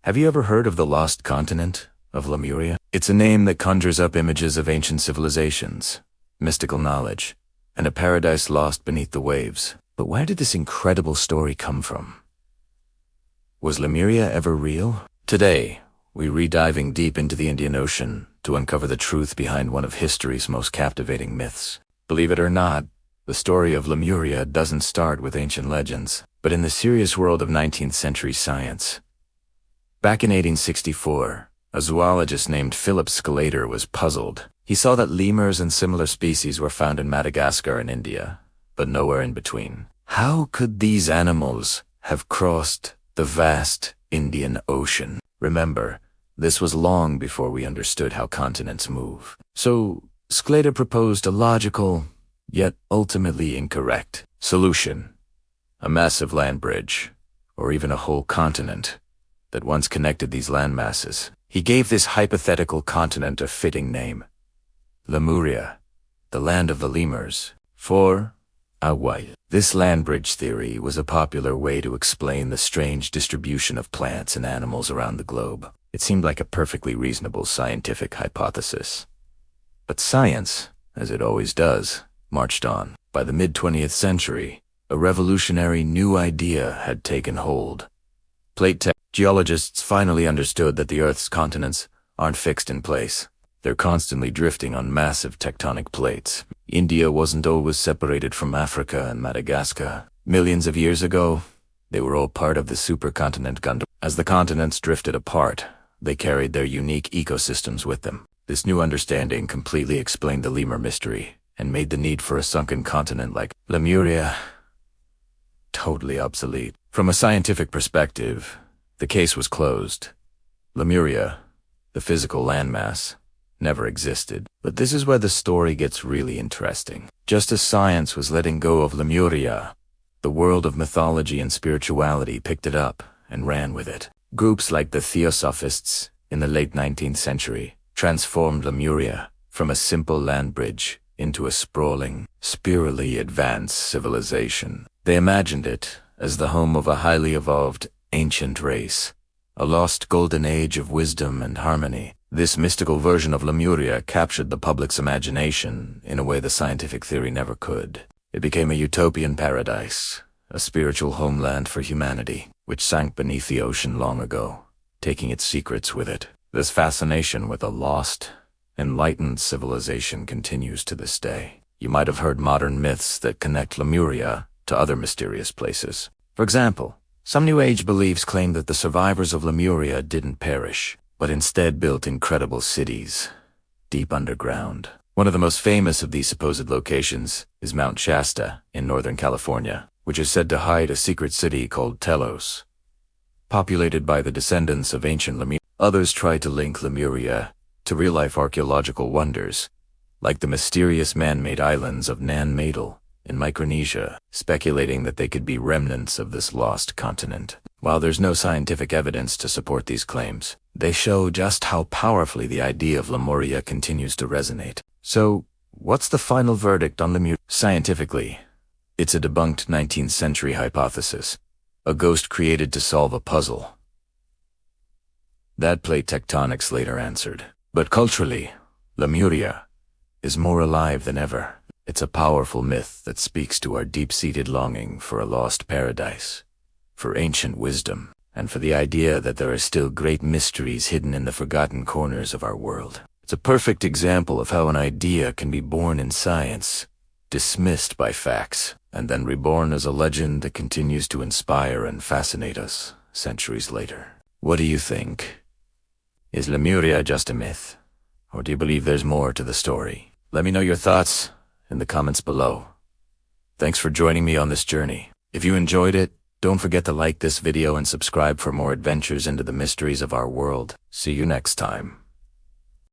Have you ever heard of the lost continent of Lemuria? It's a name that conjures up images of ancient civilizations, mystical knowledge, and a paradise lost beneath the waves. But where did this incredible story come from? Was Lemuria ever real? Today, we're re-diving deep into the Indian Ocean to uncover the truth behind one of history's most captivating myths. Believe it or not, the story of Lemuria doesn't start with ancient legends, but in the serious world of 19th century science. Back in 1864, a zoologist named Philip Sclater was puzzled. He saw that lemurs and similar species were found in Madagascar and India, but nowhere in between. How could these animals have crossed the vast Indian Ocean? Remember, this was long before we understood how continents move. So, Sclater proposed a logical, yet ultimately incorrect solution. A massive land bridge, or even a whole continent, that once connected these land masses. He gave this hypothetical continent a fitting name: Lemuria, the land of the lemurs. For a while, this land bridge theory was a popular way to explain the strange distribution of plants and animals around the globe. It seemed like a perfectly reasonable scientific hypothesis. But science, as it always does, marched on. By the mid-20th century, a revolutionary new idea had taken hold. Geologists finally understood that the Earth's continents aren't fixed in place. They're constantly drifting on massive tectonic plates. India wasn't always separated from Africa and Madagascar. Millions of years ago, they were all part of the supercontinent Gundam. As the continents drifted apart, they carried their unique ecosystems with them. This new understanding completely explained the lemur mystery and made the need for a sunken continent like Lemuria totally obsolete. From a scientific perspective, the case was closed. Lemuria, the physical landmass, never existed. But this is where the story gets really interesting. Just as science was letting go of Lemuria, the world of mythology and spirituality picked it up and ran with it. Groups like the Theosophists in the late 19th century transformed Lemuria from a simple land bridge into a sprawling, spirally advanced civilization. They imagined it as the home of a highly evolved ancient race, a lost golden age of wisdom and harmony. This mystical version of Lemuria captured the public's imagination in a way the scientific theory never could. It became a utopian paradise, a spiritual homeland for humanity, which sank beneath the ocean long ago, taking its secrets with it. This fascination with a lost, enlightened civilization continues to this day. You might have heard modern myths that connect Lemuria to other mysterious places. For example, some New Age beliefs claim that the survivors of Lemuria didn't perish, but instead built incredible cities, deep underground. One of the most famous of these supposed locations is Mount Shasta in Northern California, which is said to hide a secret city called Telos, populated by the descendants of ancient Lemuria. Others try to link Lemuria to real-life archaeological wonders, like the mysterious man-made islands of Nan Madol in Micronesia, speculating that they could be remnants of this lost continent. While there's no scientific evidence to support these claims, they show just how powerfully the idea of Lemuria continues to resonate. So, what's the final verdict on Lemuria? Scientifically, it's a debunked 19th century hypothesis, a ghost created to solve a puzzle. That plate tectonics later answered. But culturally, Lemuria is more alive than ever. It's a powerful myth that speaks to our deep-seated longing for a lost paradise, for ancient wisdom, and for the idea that there are still great mysteries hidden in the forgotten corners of our world. It's a perfect example of how an idea can be born in science, dismissed by facts, and then reborn as a legend that continues to inspire and fascinate us centuries later. What do you think? Is Lemuria just a myth? Or do you believe there's more to the story? Let me know your thoughts in the comments below. Thanks for joining me on this journey. If you enjoyed it, don't forget to like this video and subscribe for more adventures into the mysteries of our world. See you next time.